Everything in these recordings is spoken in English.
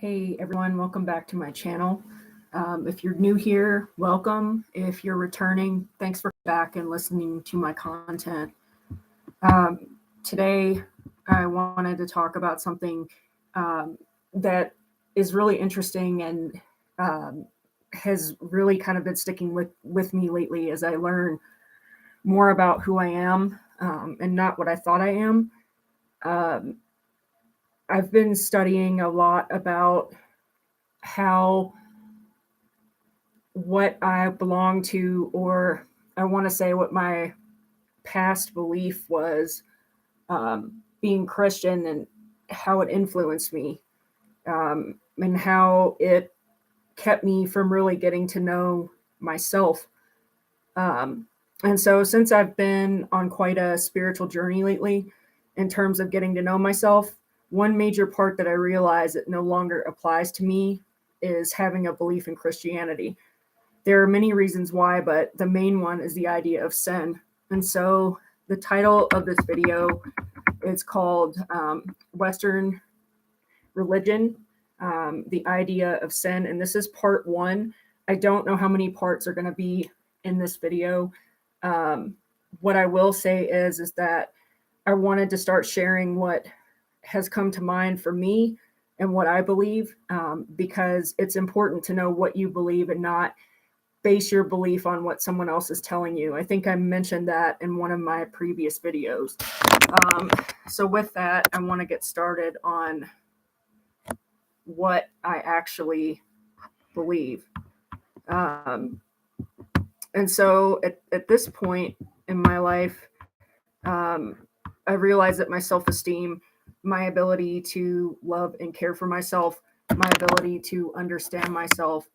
Hey everyone, welcome back to my channel. If you're new here, welcome. If you're returning, thanks for back and listening to my content. Today, I wanted to talk about something that is really interesting and has really kind of been sticking with me lately as I learn more about who I am and not what I thought I am. Um, I've been studying a lot about how what I belong to, or I want to say what my past belief was, being Christian, and how it influenced me, and how it kept me from really getting to know myself. Um, and so, since I've been on quite a spiritual journey lately in terms of getting to know myself, one major part that I realize that no longer applies to me is having a belief in Christianity. There are many reasons why, but the main one is the idea of sin. And so the title of this video is called Western Religion, the Idea of Sin. And this is part one. I don't know how many parts are going to be in this video. What I will say is that I wanted to start sharing what has come to mind for me and what I believe, because it's important to know what you believe and not base your belief on what someone else is telling you. I think I mentioned that in one of my previous videos. So with that, I want to get started on what I actually believe. And so at this point in my life, I realized that my self-esteem, my ability to love and care for myself, my ability to understand myself,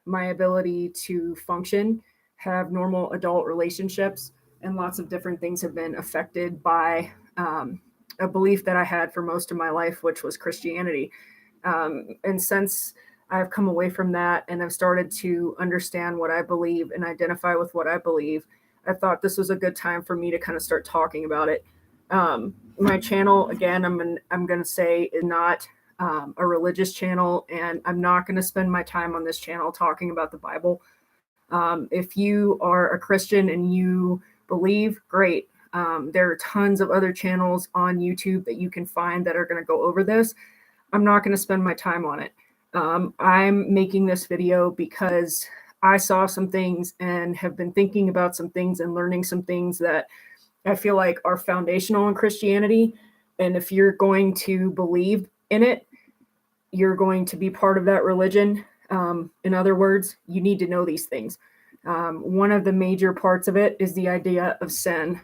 my ability to function, have normal adult relationships, and lots of different things have been affected by a belief that I had for most of my life, which was Christianity. And since I've come away from that and I've started to understand what I believe and identify with what I believe, I thought this was a good time for me to kind of start talking about it. My channel, again, I'm going to say, is not a religious channel, and I'm not going to spend my time on this channel talking about the Bible. If you are a Christian and you believe, great. There are tons of other channels on YouTube that you can find that are going to go over this. I'm not going to spend my time on it. I'm making this video because I saw some things and have been thinking about some things and learning some things that I feel like are foundational in Christianity. And if you're going to believe in it, you're going to be part of that religion. In other words, you need to know these things. One of the major parts of it is the idea of sin.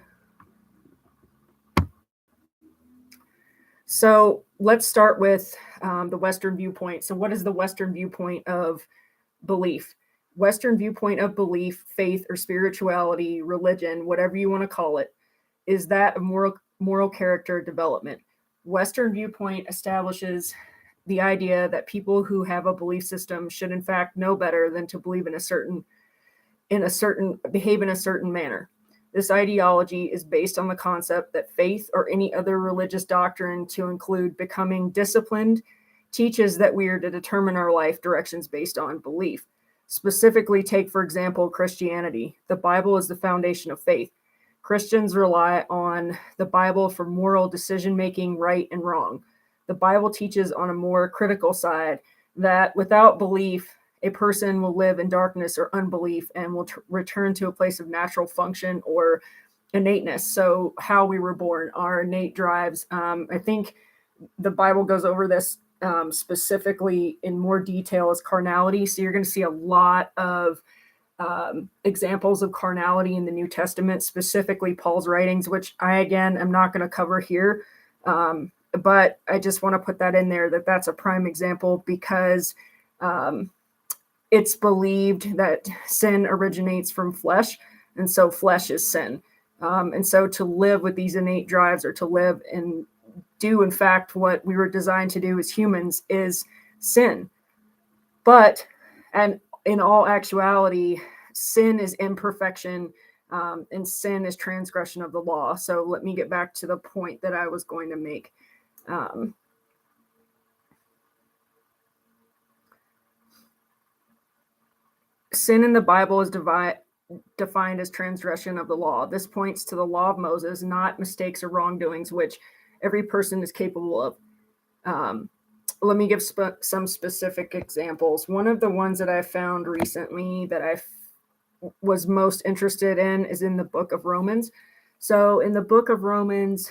So let's start with the Western viewpoint. So what is the Western viewpoint of belief? Western viewpoint of belief, faith, or spirituality, religion, whatever you want to call it, is that of moral character development. Western viewpoint establishes the idea that people who have a belief system should in fact know better than to believe behave in a certain manner. This ideology is based on the concept that faith or any other religious doctrine, to include becoming disciplined, teaches that we are to determine our life directions based on belief. Specifically, take, for example, Christianity. The Bible is the foundation of faith. Christians rely on the Bible for moral decision-making, right and wrong. The Bible teaches on a more critical side that without belief, a person will live in darkness or unbelief and will return to a place of natural function or innateness. So how we were born, our innate drives. I think the Bible goes over this specifically in more detail as carnality. So you're going to see a lot of examples of carnality in the New Testament, specifically Paul's writings, which I, again, am not going to cover here. But I just want to put that in there, that that's a prime example, because it's believed that sin originates from flesh, and so flesh is sin. And so to live with these innate drives, or to live and do, in fact, what we were designed to do as humans, is sin. But, and in all actuality, sin is imperfection, and sin is transgression of the law. So let me get back to the point that I was going to make. sin in the Bible is defined as transgression of the law. This points to the law of Moses, not mistakes or wrongdoings, which every person is capable of. Let me give some specific examples. One of the ones that I found recently that I was most interested in is in the book of Romans. So in the book of Romans,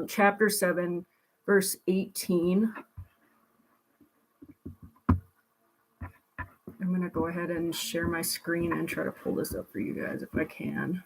chapter 7, verse 18, I'm going to go ahead and share my screen and try to pull this up for you guys if I can.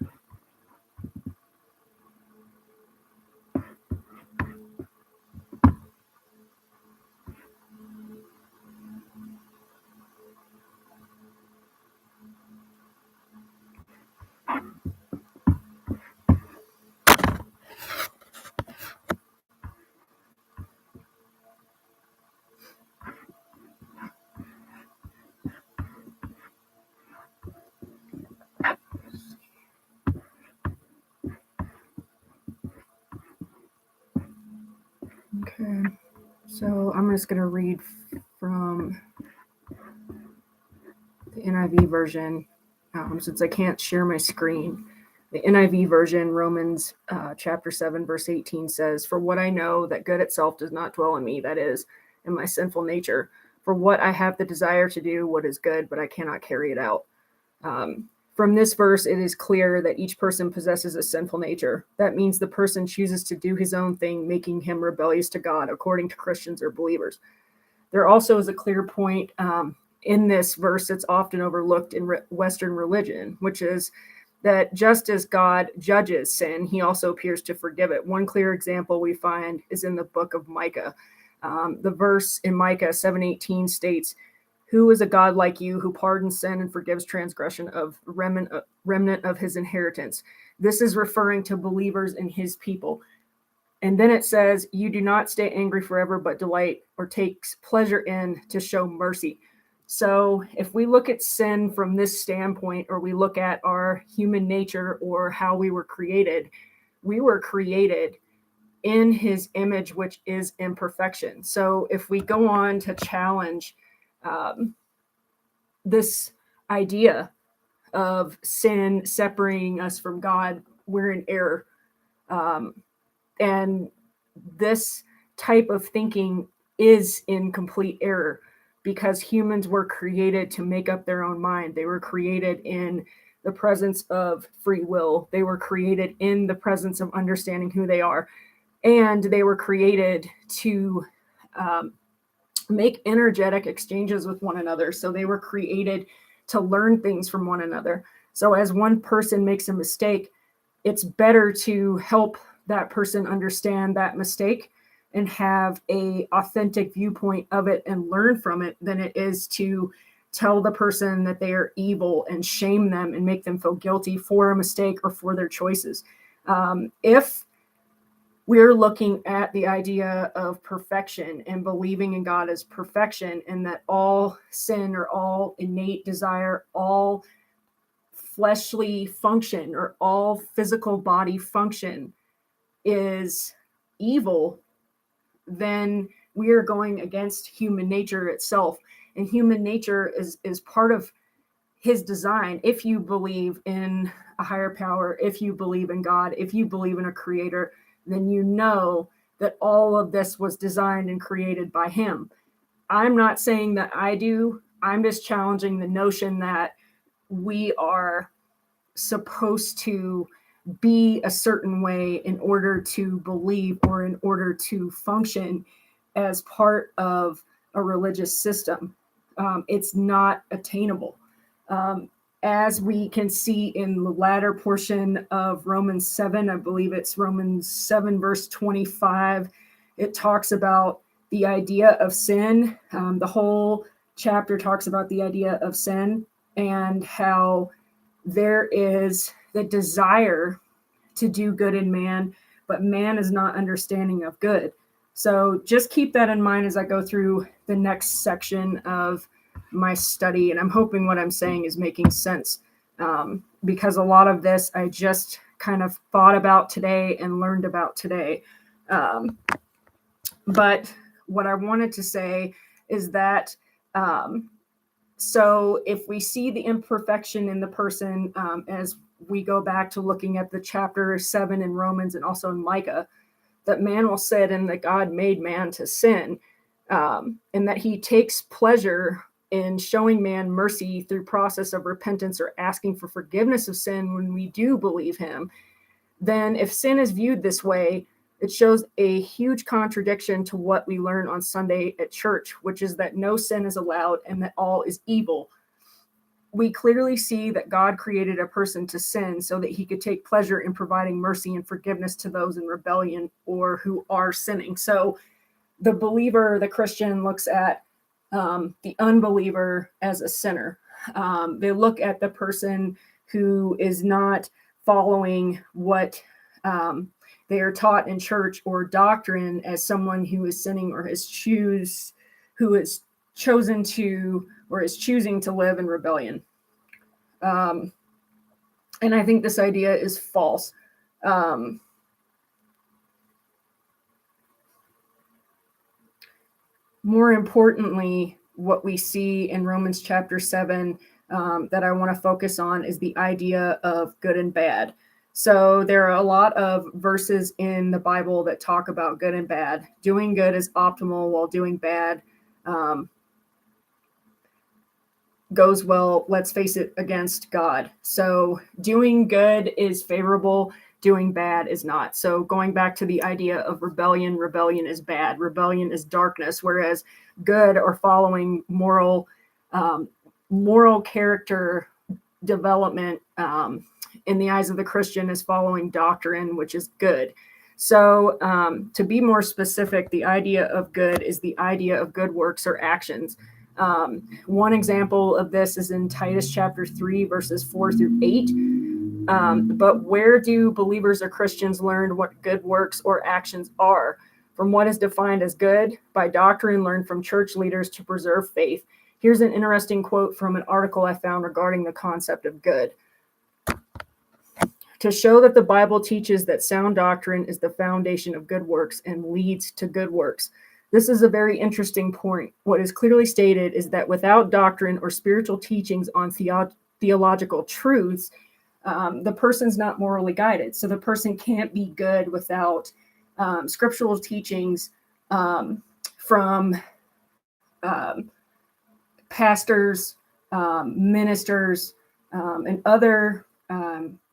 Okay, so I'm just going to read from the NIV version, since I can't share my screen. The NIV version, Romans chapter 7, verse 18 says, "For what I know that good itself does not dwell in me, that is, in my sinful nature. For what I have the desire to do, what is good, but I cannot carry it out." From this verse, it is clear that each person possesses a sinful nature. That means the person chooses to do his own thing, making him rebellious to God, according to Christians or believers. There also is a clear point in this verse that's often overlooked in Western religion, which is that just as God judges sin, he also appears to forgive it. One clear example we find is in the book of Micah. The verse in Micah 7:18 states, "Who is a God like you who pardons sin and forgives transgression of remnant of his inheritance?" This is referring to believers in his people. And then it says, "You do not stay angry forever, but delight or takes pleasure in to show mercy." So if we look at sin from this standpoint, or we look at our human nature or how we were created in his image, which is imperfection. So if we go on to challenge this idea of sin separating us from God, we're in error. And this type of thinking is in complete error, because humans were created to make up their own mind. They were created in the presence of free will. They were created in the presence of understanding who they are. And they were created to make energetic exchanges with one another. So they were created to learn things from one another. So as one person makes a mistake, it's better to help that person understand that mistake and have a authentic viewpoint of it and learn from it than it is to tell the person that they are evil and shame them and make them feel guilty for a mistake or for their choices. If we're looking at the idea of perfection and believing in God as perfection, and that all sin or all innate desire, all fleshly function or all physical body function is evil, then we are going against human nature itself. And human nature is part of his design. If you believe in a higher power, if you believe in God, if you believe in a creator, then you know that all of this was designed and created by him. I'm not saying that I do. I'm just challenging the notion that we are supposed to be a certain way in order to believe or in order to function as part of a religious system. It's not attainable. As we can see in the latter portion of Romans 7, I believe it's Romans 7, verse 25, it talks about the idea of sin. The whole chapter talks about the idea of sin and how there is the desire to do good in man, but man is not understanding of good. So just keep that in mind as I go through the next section of my study. And I'm hoping what I'm saying is making sense, because a lot of this I just kind of thought about today and learned about today. But what I wanted to say is that So if we see the imperfection in the person, as we go back to looking at the chapter 7 in Romans and also in Micah, that man will sin and that God made man to sin, and that he takes pleasure in showing man mercy through process of repentance or asking for forgiveness of sin when we do believe him, then if sin is viewed this way, it shows a huge contradiction to what we learn on Sunday at church, which is that no sin is allowed and that all is evil. We clearly see that God created a person to sin so that he could take pleasure in providing mercy and forgiveness to those in rebellion or who are sinning. So the believer, the Christian, looks at the unbeliever as a sinner. They look at the person who is not following what they are taught in church or doctrine as someone who is sinning or who is chosen to or is choosing to live in rebellion. And I think this idea is false. More importantly, what we see in Romans chapter 7 that I want to focus on is the idea of good and bad. So there are a lot of verses in the Bible that talk about good and bad. Doing good is optimal, while doing bad goes, well, let's face it, against God. So doing good is favorable, doing bad is not. So going back to the idea of rebellion, rebellion is bad. Rebellion is darkness, whereas good or following moral character development in the eyes of the Christian is following doctrine, which is good. So to be more specific, the idea of good is the idea of good works or actions. One example of this is in Titus chapter 3, verses 4 through 8. But where do believers or Christians learn what good works or actions are? From what is defined as good by doctrine learned from church leaders to preserve faith. Here's an interesting quote from an article I found regarding the concept of good. To show that the Bible teaches that sound doctrine is the foundation of good works and leads to good works. This is a very interesting point. What is clearly stated is that without doctrine or spiritual teachings on theological truths, the person's not morally guided. So the person can't be good without scriptural teachings from pastors, ministers, and other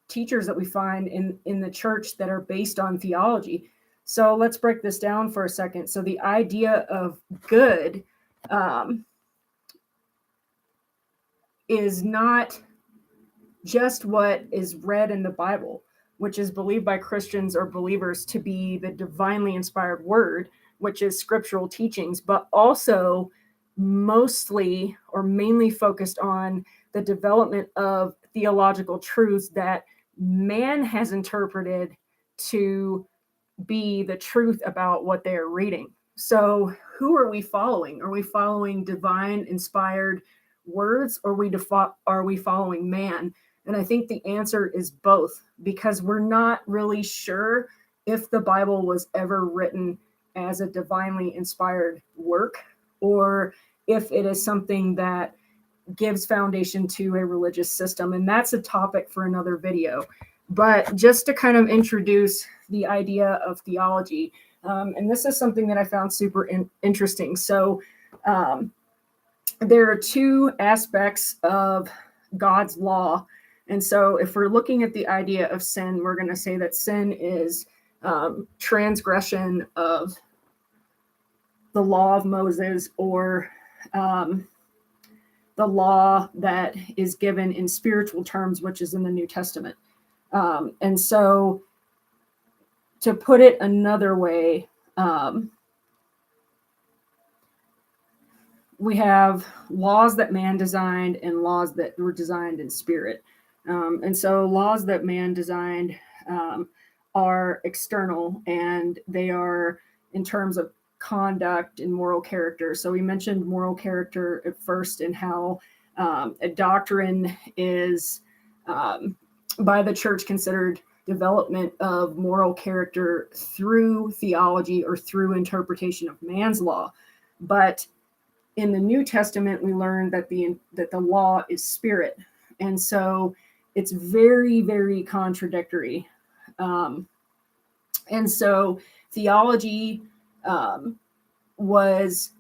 teachers that we find in the church that are based on theology. So let's break this down for a second. So the idea of good is not just what is read in the Bible, which is believed by Christians or believers to be the divinely inspired word, which is scriptural teachings, but also mostly or mainly focused on the development of theological truths that man has interpreted to be the truth about what they are reading. So who are we following? Are we following divine inspired words, or are we following man? And I think the answer is both, because we're not really sure if the Bible was ever written as a divinely inspired work, or if it is something that gives foundation to a religious system. And that's a topic for another video. But just to kind of introduce the idea of theology, and this is something that I found super interesting. So there are two aspects of God's law. And so if we're looking at the idea of sin, we're going to say that sin is transgression of the law of Moses, or the law that is given in spiritual terms, which is in the New Testament. And so to put it another way, we have laws that man designed and laws that were designed in spirit. And so laws that man designed are external, and they are in terms of conduct and moral character. So we mentioned moral character at first, and how a doctrine is by the church considered development of moral character through theology or through interpretation of man's law. But in the New Testament, we learn that the law is spirit. And so it's very, very contradictory. And so theology was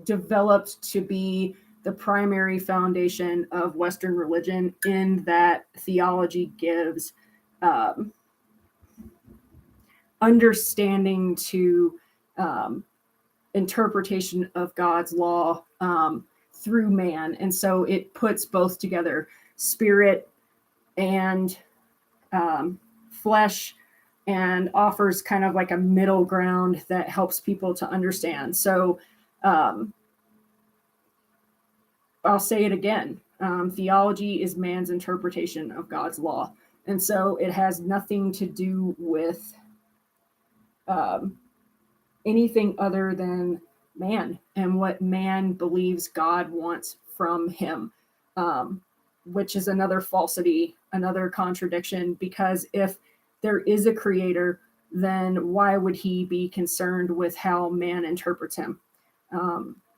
developed to be the primary foundation of Western religion, in that theology gives understanding to interpretation of God's law through man. And so it puts both together, spirit and flesh, and offers kind of like a middle ground that helps people to understand. So I'll say it again. Theology is man's interpretation of God's law. And so it has nothing to do with anything other than man and what man believes God wants from him, which is another falsity, another contradiction, because if there is a creator, then why would he be concerned with how man interprets him?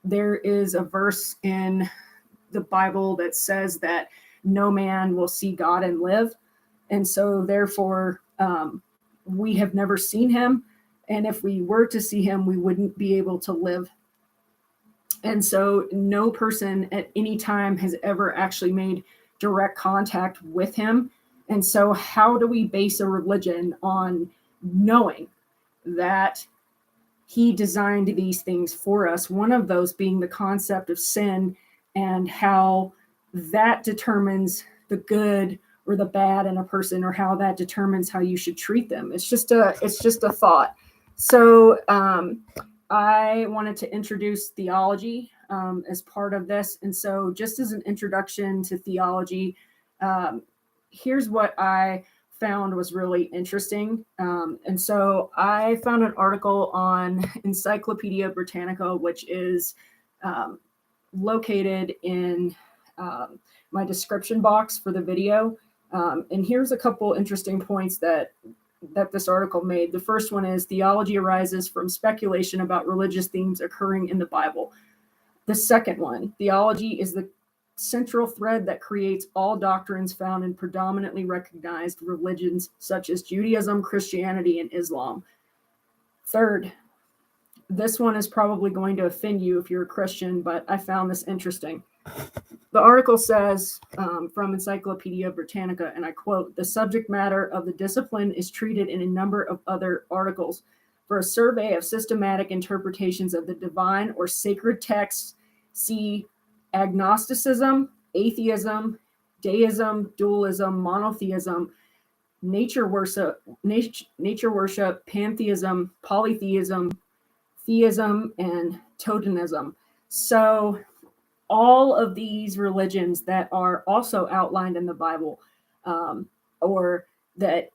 There is a verse in the Bible that says that no man will see God and live. And so therefore, we have never seen him. And if we were to see him, we wouldn't be able to live. And so no person at any time has ever actually made direct contact with him. And so how do we base a religion on knowing that he designed these things for us? One of those being the concept of sin, and how that determines the good or the bad in a person, or how that determines how you should treat them. It's just a thought. So I wanted to introduce theology as part of this. And so just as an introduction to theology, here's what I found was really interesting. And so I found an article on Encyclopedia Britannica, which is located in my description box for the video. And here's a couple interesting points that this article made. The first one is, theology arises from speculation about religious themes occurring in the Bible. The second one, theology is the central thread that creates all doctrines found in predominantly recognized religions such as Judaism, Christianity, and Islam. Third, this one is probably going to offend you if you're a Christian, but I found this interesting. The article says, from Encyclopedia Britannica, and I quote, "The subject matter of the discipline is treated in a number of other articles. For a survey of systematic interpretations of the divine or sacred texts, see agnosticism, atheism, deism, dualism, monotheism, nature worship, pantheism, polytheism, theism, and totemism." So all of these religions that are also outlined in the Bible, or that,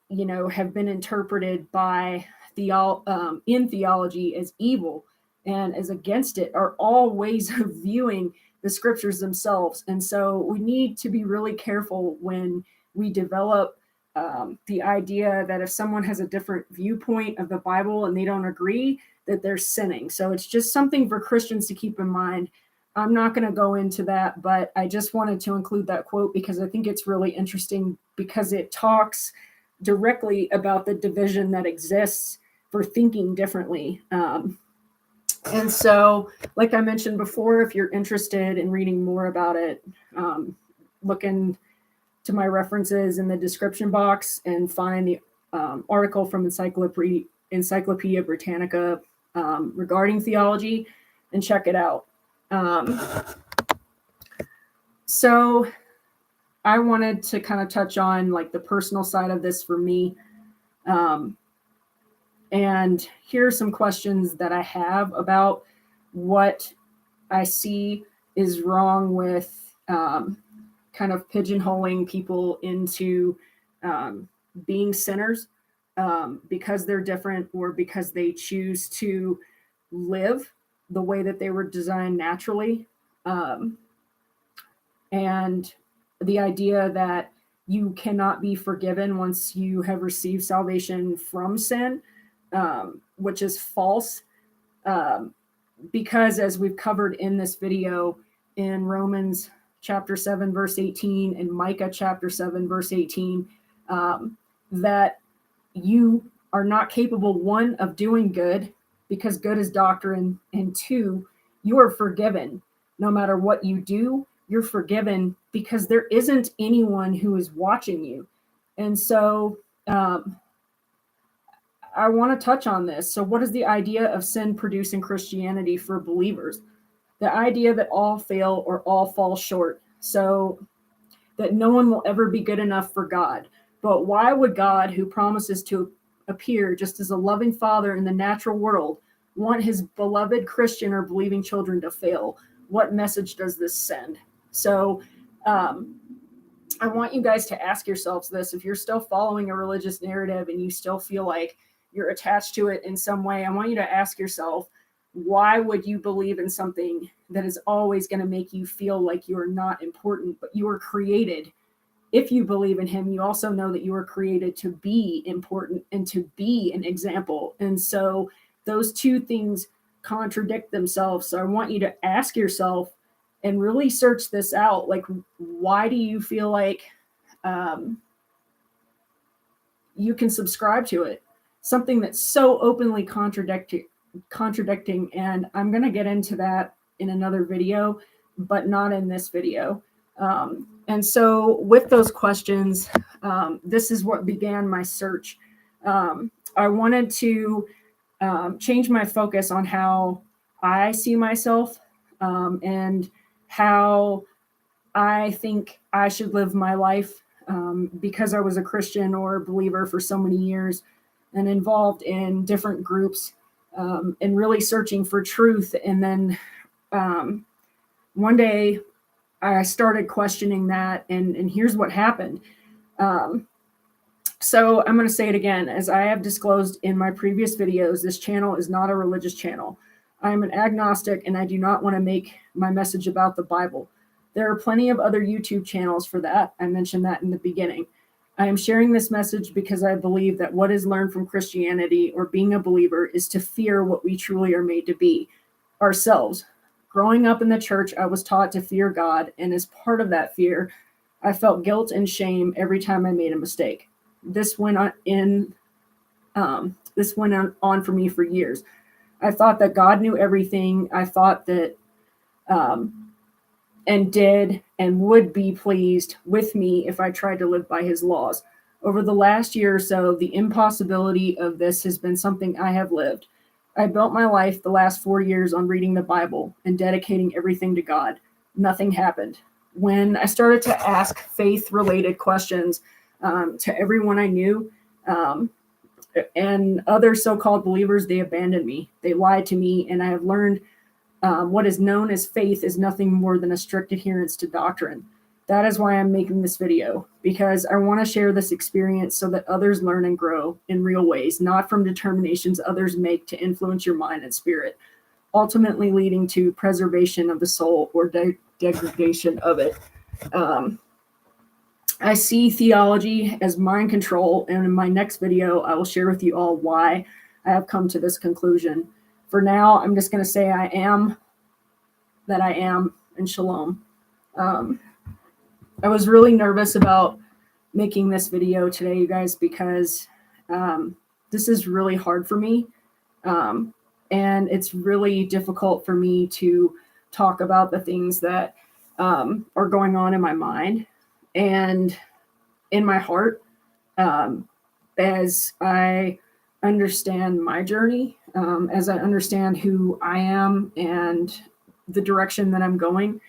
have been interpreted by in theology as evil and as against it, are all ways of viewing the scriptures themselves. And so we need to be really careful when we develop the idea that if someone has a different viewpoint of the Bible and they don't agree, that they're sinning. So it's just something for Christians to keep in mind. I'm not going to go into that, but I just wanted to include that quote because I think it's really interesting, because it talks directly about the division that exists for thinking differently. And so, like I mentioned before, if you're interested in reading more about it, look into my references in the description box and find the article from Encyclopedia Britannica regarding theology, and check it out. So I wanted to kind of touch on like the personal side of this for me. And here are some questions that I have about what I see is wrong with kind of pigeonholing people into being sinners because they're different, or because they choose to live the way that they were designed naturally. And the idea that you cannot be forgiven once you have received salvation from sin, which is false. because as we've covered in this video in Romans chapter 7, verse 18, and Micah chapter 7, verse 18, that you are not capable, one, of doing good, because good is doctrine, and two, you are forgiven. No matter what you do, you're forgiven because there isn't anyone who is watching you. And so I want to touch on this. So what is the idea of sin producing Christianity for believers? The idea that all fail or all fall short, so that no one will ever be good enough for God. But why would God, who promises to appear just as a loving father in the natural world, want his beloved Christian or believing children to fail? What message does this send? So I want you guys to ask yourselves this. If you're still following a religious narrative and you still feel like you're attached to it in some way, I want you to ask yourself, why would you believe in something that is always going to make you feel like you are not important? But you were created. If you believe in him, you also know that you were created to be important and to be an example. And so those two things contradict themselves. So I want you to ask yourself and really search this out. Like, why do you feel like you can subscribe to it? Something that's so openly contradicting. And I'm going to get into that in another video, but not in this video. And so with those questions, this is what began my search. I wanted to change my focus on how I see myself and how I think I should live my life, because I was a Christian or a believer for so many years and involved in different groups and really searching for truth. And then one day I started questioning that, and here's what happened. So I'm going to say it again. As I have disclosed in my previous videos, this channel is not a religious channel. I'm an agnostic, and I do not want to make my message about the Bible. There are plenty of other YouTube channels for that. I mentioned that in the beginning. I am sharing this message because I believe that what is learned from Christianity or being a believer is to fear what we truly are made to be, ourselves. Growing up in the church, I was taught to fear God, and as part of that fear, I felt guilt and shame every time I made a mistake. This went on for me for years. I thought that God knew everything. I thought that and did and would be pleased with me if I tried to live by his laws. Over the last year or so, the impossibility of this has been something I have lived. I built my life the last 4 years on reading the Bible and dedicating everything to God. Nothing happened. When I started to ask faith-related questions to everyone I knew, and other so-called believers, they abandoned me. They lied to me, and I have learned what is known as faith is nothing more than a strict adherence to doctrine. That is why I'm making this video, because I want to share this experience so that others learn and grow in real ways, not from determinations others make to influence your mind and spirit, ultimately leading to preservation of the soul or degradation of it. I see theology as mind control, and in my next video, I will share with you all why I have come to this conclusion. For now, I'm just going to say I am that I am, and shalom. I was really nervous about making this video today, you guys, because this is really hard for me. And it's really difficult for me to talk about the things that are going on in my mind and in my heart as I understand my journey, as I understand who I am and the direction that I'm going.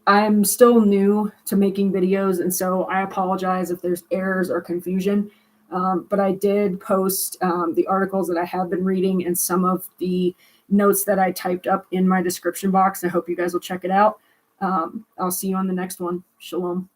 I'm still new to making videos, and so I apologize if there's errors or confusion. But I did post the articles that I have been reading and some of the notes that I typed up in my description box. I hope you guys will check it out. I'll see you on the next one. Shalom.